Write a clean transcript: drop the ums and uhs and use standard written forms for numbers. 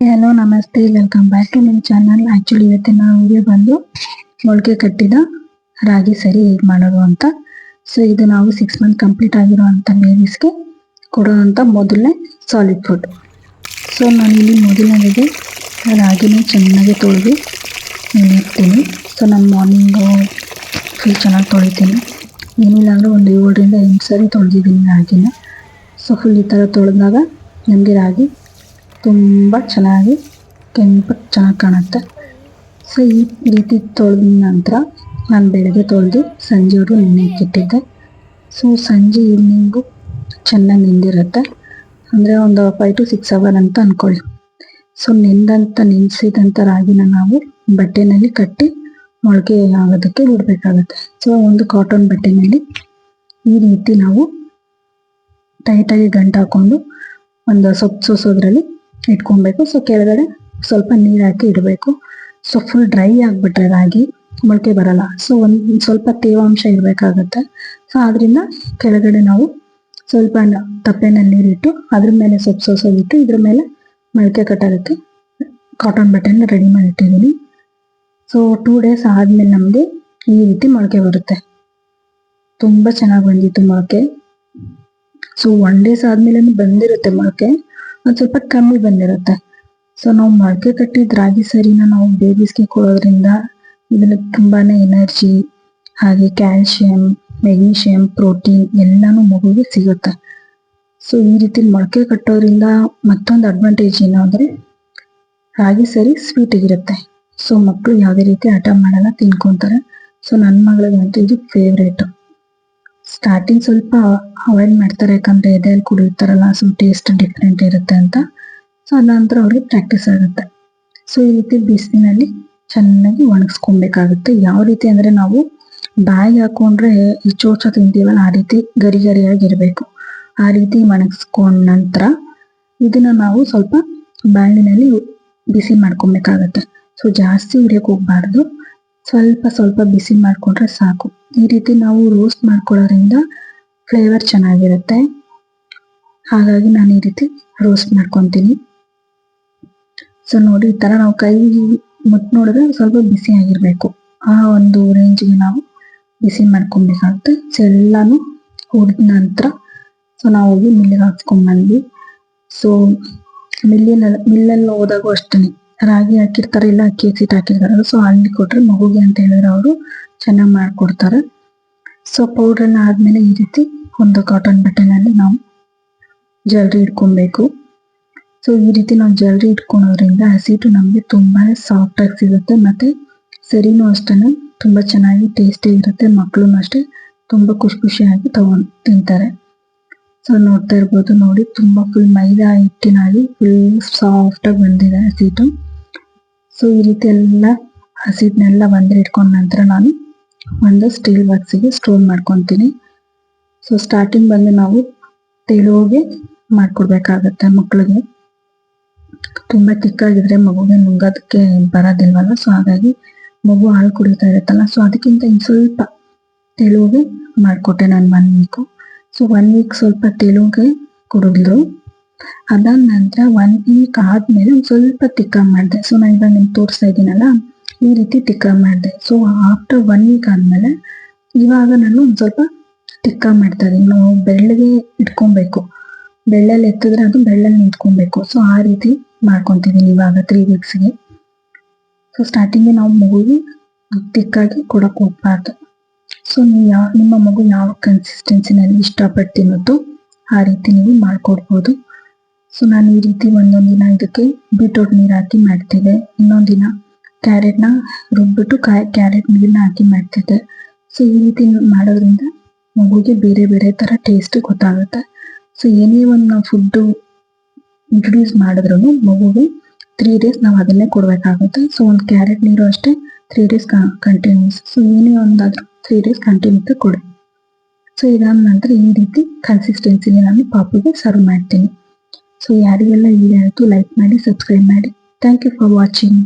Hello ನಮಸ್ತೆ, welcome back to ನನ್ನ channel. Actually ಇವತ್ತಿನ ವಿಡಿಯೋ ಬಂದು ಮೊಳಕೆ ಕಟ್ಟಿದ ರಾಗಿ ಸರಿ ಹೇಗೆ ಮಾಡೋದು ಅಂತ. ಸೊ ಇದು ನಾವು 6 ಮಂತ್ ಕಂಪ್ಲೀಟ್ ಆಗಿರುವಂಥ ಬೇಬೀಸ್ಗೆ ಕೊಡುವಂಥ ಮೊದಲನೇ ಸಾಲಿಡ್ ಫುಡ್. ಸೊ ನಾನಿಲ್ಲಿ ಮೊದಲನೇದಾಗಿ ರಾಗಿನ ಚೆನ್ನಾಗಿ ತೊಳೆದು ನೆನೆಯಿರ್ತೀನಿ. ಸೊ ನಾನು ಮಾರ್ನಿಂಗು ಫುಲ್ ಚೆನ್ನಾಗಿ ತೊಳಿತೀನಿ. ಏನಿಲ್ಲ ಅಂದರೆ ಒಂದು 7ರಿಂದ 8 ಸರಿ ತೊಳೆದಿದ್ದೀನಿ ರಾಗಿನ. ಸೊ ಫುಲ್ ಈ ಥರ ತೊಳೆದಾಗ ನಮಗೆ ರಾಗಿ ತುಂಬ ಚೆನ್ನಾಗಿ ಕೆಂಪಗೆ ಚೆನ್ನಾಗಿ ಕಾಣುತ್ತೆ. ಸೊ ಈ ರೀತಿ ತೊಳೆದ ನಂತರ ನಾನು ಬೆಳಗ್ಗೆ ತೊಳೆದು ಸಂಜೆವರೆಗೂ ನೆನೆಯಕ್ಕಿಟ್ಟಿದ್ದೆ. ಸೊ ಸಂಜೆ ಈವ್ನಿಂಗು ಚೆನ್ನಾಗಿ ನೆಂದಿರುತ್ತೆ, ಅಂದರೆ ಒಂದು 5 to 6 hour ಅಂತ ಅಂದ್ಕೊಳ್ಳಿ. ಸೊ ನೆನೆಸಿದಂಥ ರಾಗಿನ ನಾವು ಬಟ್ಟೆನಲ್ಲಿ ಕಟ್ಟಿ ಮೊಳಕೆ ಆಗೋದಕ್ಕೆ ಬಿಡಬೇಕಾಗುತ್ತೆ. ಸೊ ಒಂದು ಕಾಟನ್ ಬಟ್ಟೆನಲ್ಲಿ ಈ ರೀತಿ ನಾವು ಟೈಟಾಗಿ ಗಂಟು ಹಾಕ್ಕೊಂಡು ಒಂದು ಸೊಪ್ಪು ಸೋಸೋದ್ರಲ್ಲಿ ಇಟ್ಕೊಬೇಕು. ಸೊ ಕೆಳಗಡೆ ಸ್ವಲ್ಪ ನೀರು ಹಾಕಿ ಇಡಬೇಕು. ಸೊ ಫುಲ್ ಡ್ರೈ ಆಗಿಬಿಟ್ರೆ ರಾಗಿ ಮೊಳಕೆ ಬರಲ್ಲ. ಸೊ ಒಂದು ಸ್ವಲ್ಪ ತೇವಾಂಶ ಇರಬೇಕಾಗತ್ತೆ. ಸೊ ಅದರಿಂದ ಕೆಳಗಡೆ ನಾವು ಸ್ವಲ್ಪ ತಪ್ಪೆನಲ್ಲಿ ನೀರಿಟ್ಟು ಅದ್ರ ಮೇಲೆ ಸೊಪ್ಪು ಸೋಸೋದಿಟ್ಟು ಇದ್ರ ಮೇಲೆ ಮೊಳಕೆ ಕಟ್ಟೋದಕ್ಕೆ ಕಾಟನ್ ಬಟ್ಟೆನ ರೆಡಿ ಮಾಡಿ ಇಟ್ಟಿದ್ದೀನಿ. ಸೊ 2 days ಆದಮೇಲೆ ನಮಗೆ ಈ ರೀತಿ ಮೊಳಕೆ ಬರುತ್ತೆ. ತುಂಬ ಚೆನ್ನಾಗಿ ಬಂದಿತ್ತು ಮೊಳಕೆ. ಸೊ 1 days ಆದಮೇಲೆ ಬಂದಿರುತ್ತೆ ಮೊಳಕೆ, ಒಂದು ಸ್ವಲ್ಪ ಕಮ್ಮಿ ಬಂದಿರುತ್ತೆ. ಸೊ ನಾವು ಮೊಳಕೆ ಕಟ್ಟಿದ ರಾಗಿ ಸರಿನ ನಾವು ಬೇಬೀಸ್ಗೆ ಕೊಡೋದ್ರಿಂದ ಇದರಲ್ಲಿ ತುಂಬಾ ಎನರ್ಜಿ, ಹಾಗೆ ಕ್ಯಾಲ್ಶಿಯಂ, ಮೆಗ್ನೀಷಿಯಂ, ಪ್ರೋಟೀನ್ ಎಲ್ಲನೂ ಮಗುವಿಗೆ ಸಿಗುತ್ತೆ. ಸೊ ಈ ರೀತಿ ಮೊಳಕೆ ಕಟ್ಟೋದ್ರಿಂದ ಮತ್ತೊಂದು ಅಡ್ವಾಂಟೇಜ್ ಏನು ಅಂದರೆ ರಾಗಿ ಸರಿ ಸ್ವೀಟಾಗಿರುತ್ತೆ. ಸೊ ಮಕ್ಕಳು ಯಾವುದೇ ರೀತಿ ಹಠ ಮಾಡಲ್ಲ, ತಿನ್ಕೊತಾರೆ. ಸೊ ನನ್ನ ಮಗಳಿಗಂತೂ ಇದು ಫೇವ್ರೇಟು. ಸ್ಟಾರ್ಟಿಂಗ್ ಸ್ವಲ್ಪ ಅವಾಯ್ಡ್ ಮಾಡ್ತಾರೆ, ಯಾಕಂದರೆ ಎದೆಯಲ್ಲಿ ಕುಡಿಯುತ್ತಾರಲ್ಲ, ಸೊ ಟೇಸ್ಟ್ ಡಿಫ್ರೆಂಟ್ ಇರುತ್ತೆ ಅಂತ. ಸೊ ಅದ ನಂತರ ಅವ್ರಿಗೆ ಪ್ರಾಕ್ಟೀಸ್ ಆಗುತ್ತೆ. ಸೊ ಈ ರೀತಿ ಬಿಸಿಲಿನಲ್ಲಿ ಚೆನ್ನಾಗಿ ಒಣಗಿಸ್ಕೊಬೇಕಾಗುತ್ತೆ. ಯಾವ ರೀತಿ ಅಂದರೆ ನಾವು ಬ್ಯಾಗ್ ಹಾಕೊಂಡ್ರೆ ಈ ಚೋಚ ತಿಂತೀವಲ್ಲ, ಆ ರೀತಿ ಗರಿ ಗರಿಯಾಗಿರಬೇಕು. ಆ ರೀತಿ ಒಣಗಿಸ್ಕೊಂಡ ನಂತರ ಇದನ್ನು ನಾವು ಸ್ವಲ್ಪ ಬಾಣಲಿನಲ್ಲಿ ಬಿಸಿ ಮಾಡ್ಕೊಬೇಕಾಗತ್ತೆ. ಸೊ ಜಾಸ್ತಿ ಉರಿಯೋಕೆ ಹೋಗ್ಬಾರ್ದು, ಸ್ವಲ್ಪ ಬಿಸಿ ಮಾಡಿಕೊಂಡ್ರೆ ಸಾಕು. ಈ ರೀತಿ ನಾವು ರೋಸ್ಟ್ ಮಾಡ್ಕೊಳ್ಳೋದ್ರಿಂದ ಫ್ಲೇವರ್ ಚೆನ್ನಾಗಿರುತ್ತೆ. ಹಾಗಾಗಿ ನಾನು ಈ ರೀತಿ ರೋಸ್ಟ್ ಮಾಡ್ಕೊತೀನಿ. ಸೊ ನೋಡಿ, ಈ ಥರ ನಾವು ಕೈ ಮುಟ್ಟು ನೋಡಿದ್ರೆ ಸ್ವಲ್ಪ ಬಿಸಿ ಆಗಿರಬೇಕು. ಆ ಒಂದು ರೇಂಜ್ಗೆ ನಾವು ಬಿಸಿ ಮಾಡ್ಕೊಬೇಕಾಗುತ್ತೆ. ಸೊ ಎಲ್ಲನೂ ಹುರಿದ ನಂತರ ಸೊ ನಾವು ಹೋಗಿ ಮಿಲ್ಲಿಗೆ ಹಾಕ್ಸ್ಕೊಂಡ್ಬಂದ್ವಿ. ಸೊ ಮಿಲ್ಲಲ್ಲಿ ಹೋದಾಗೂ ಅಷ್ಟೇ ರಾಗಿ ಹಾಕಿರ್ತಾರೆ, ಇಲ್ಲ ಅಕ್ಕಿ ಹಸಿಟ್ಟು ಹಾಕಿರ್ತಾರೆ. ಸೊ ಅಲ್ಲಿ ಕೊಟ್ಟರೆ ಮಗುಗೆ ಅಂತ ಹೇಳಿದ್ರೆ ಅವರು ಚೆನ್ನಾಗಿ ಮಾಡಿಕೊಡ್ತಾರೆ. ಸೊ ಪೌಡ್ರನ್ನ ಆದಮೇಲೆ ಈ ರೀತಿ ಒಂದು ಕಾಟನ್ ಬಟ್ಟೆನಲ್ಲಿ ನಾವು ಜಲ್ರಿ ಇಟ್ಕೊಬೇಕು. ಸೊ ಈ ರೀತಿ ನಾವು ಜಲ್ರಿ ಇಟ್ಕೊಳೋದ್ರಿಂದ ಹಸಿಟ್ಟು ನಮಗೆ ತುಂಬಾ ಸಾಫ್ಟಾಗಿ ಸಿಗುತ್ತೆ, ಮತ್ತು ಸರಿನೂ ಅಷ್ಟೇ ತುಂಬ ಚೆನ್ನಾಗಿ ಟೇಸ್ಟಿ ಇರುತ್ತೆ. ಮಕ್ಕಳು ಅಷ್ಟೇ ತುಂಬ ಖುಷಿಯಾಗಿ ತಿಂತಾರೆ. ಸೊ ನೋಡ್ತಾ ಇರ್ಬೋದು, ನೋಡಿ ತುಂಬ ಫುಲ್ ಮೈದಾ ಹಿಟ್ಟಿನಾಗಿ ಫುಲ್ ಸಾಫ್ಟಾಗಿ ಬಂದಿದೆ ಹಸಿಟ್ಟು. ಸೊ ಈ ರೀತಿ ಎಲ್ಲ ಹಸಿಟ್ಟನ್ನೆಲ್ಲ ಒಂದೇ ಇಟ್ಕೊಂಡ ನಂತರ ನಾನು ಒಂದು ಸ್ಟೀಲ್ ಬಾಕ್ಸಿಗೆ ಸ್ಟೋರ್ ಮಾಡ್ಕೊತೀನಿ. ಸೊ ಸ್ಟಾರ್ಟಿಂಗ್ ಬಂದು ನಾವು ತೆಳುವಾಗೆ ಮಾಡ್ಕೊಡ್ಬೇಕಾಗತ್ತೆ. ಮಕ್ಕಳಿಗೆ ತುಂಬ ತಿಕ್ಕಾಗಿದ್ರೆ ಮಗುಗೆ ನುಂಗೋದಕ್ಕೆ ಬರೋದಿಲ್ವಲ್ಲ. ಸೊ ಹಾಗಾಗಿ ಮಗು ಹಾಲು ಕುಡಿತಾ ಇರುತ್ತಲ್ಲ, ಸೊ ಅದಕ್ಕಿಂತ ಇನ್ನು ಸ್ವಲ್ಪ ತೆಳುವಾಗೆ ಮಾಡಿಕೊಟ್ಟೆ ನಾನು 1 week. ಸೊ 1 week ಸ್ವಲ್ಪ ತೆಳುವಾಗೆ ಕುಡಿದ್ರು. ಅದಾದ ನಂತರ 1 week ಆದಮೇಲೆ ಒಂದು ಸ್ವಲ್ಪ ತಿಕ್ಕಾಗಿ ಮಾಡಿದೆ. ಸೊ ನಾನು ಇವಾಗ ನಿಮ್ಗೆ ತೋರಿಸ್ತಾ ಇದ್ದೀನಲ್ಲ, ಈ ರೀತಿ ತಿಕ್ಕಾಗಿ ಮಾಡಿದೆ. ಸೊ ಆಫ್ಟರ್ 1 week ಆದಮೇಲೆ ಇವಾಗ ನಾನು ಒಂದು ಸ್ವಲ್ಪ ತಿಕ್ಕಾಗಿ ಮಾಡ್ತಾ ಇದ್ದೀನಿ. ನಾವು ಬೆಳ್ಳಗೆ ಇಟ್ಕೊಬೇಕು, ಬೆಳ್ಳಲ್ಲಿ ಎತ್ತಿದ್ರೆ ಅದು ಬೆಳ್ಳಲ್ಲಿ ನಿಂತ್ಕೊಬೇಕು. ಸೊ ಆ ರೀತಿ ಮಾಡ್ಕೊತಿದ್ದೀನಿ ಇವಾಗ 3 weeksಗೆ. ಸೊ ಸ್ಟಾರ್ಟಿಂಗ್ಗೆ ನಾವು ಮಗುವಿಗೆ ತಿಕ್ಕಾಗಿ ಕೊಡೋಕೆ ಹೋಗ್ಬಾರ್ದು. ಸೊ ನೀವು ನಿಮ್ಮ ಮಗು ಯಾವ ಕನ್ಸಿಸ್ಟೆನ್ಸಿನಲ್ಲಿ ಇಷ್ಟಪಟ್ಟು ತಿನ್ನೋದು ಆ ರೀತಿ ನೀವು ಮಾಡಿಕೊಡ್ಬೋದು. ಸೊ ನಾನು ಈ ರೀತಿ ಒಂದೊಂದು ದಿನ ಇದಕ್ಕೆ ಬೀಟ್ರೂಟ್ ನೀರು ಹಾಕಿ ಮಾಡ್ತಿದ್ದೆ, ಇನ್ನೊಂದು ದಿನ ಕ್ಯಾರೆಟ್ನ ರುಬ್ಬಿಟ್ಟು ಕ್ಯಾರೆಟ್ ನೀರನ್ನ ಹಾಕಿ ಮಾಡ್ತಿದ್ದೆ. ಸೊ ಈ ರೀತಿ ಮಾಡೋದ್ರಿಂದ ಮಗುಗೆ ಬೇರೆ ಬೇರೆ ಥರ ಟೇಸ್ಟ್ ಗೊತ್ತಾಗುತ್ತೆ. ಸೊ ಏನೇ ಒಂದು ನಾವು ಫುಡ್ಡು ಇಂಟ್ರೊಡ್ಯೂಸ್ ಮಾಡಿದ್ರೂ ಮಗುಗೆ 3 days ನಾವು ಅದನ್ನೇ ಕೊಡಬೇಕಾಗುತ್ತೆ. ಸೊ ಒಂದು ಕ್ಯಾರೆಟ್ ನೀರು ಅಷ್ಟೇ 3 days ಕಂಟಿನ್ಯೂಸ್. ಸೊ ಏನೇ ಒಂದಾದರೂ 3 days ಕಂಟಿನ್ಯೂಸ್ ಕೊಡಿ. ಸೊ ಇದಾದ ನಂತರ ಈ ರೀತಿ ಕನ್ಸಿಸ್ಟೆನ್ಸಿಲಿ ನಾನು ಪಾಪುಗೆ ಸರ್ವ್ ಮಾಡ್ತೀನಿ. ಸೊ ಯಾರಿಗೆಲ್ಲ ವಿಡಿಯೋ ಆಯಿತು ಲೈಕ್ ಮಾಡಿ, ಸಬ್ಸ್ಕ್ರೈಬ್ ಮಾಡಿ. Thank you for watching.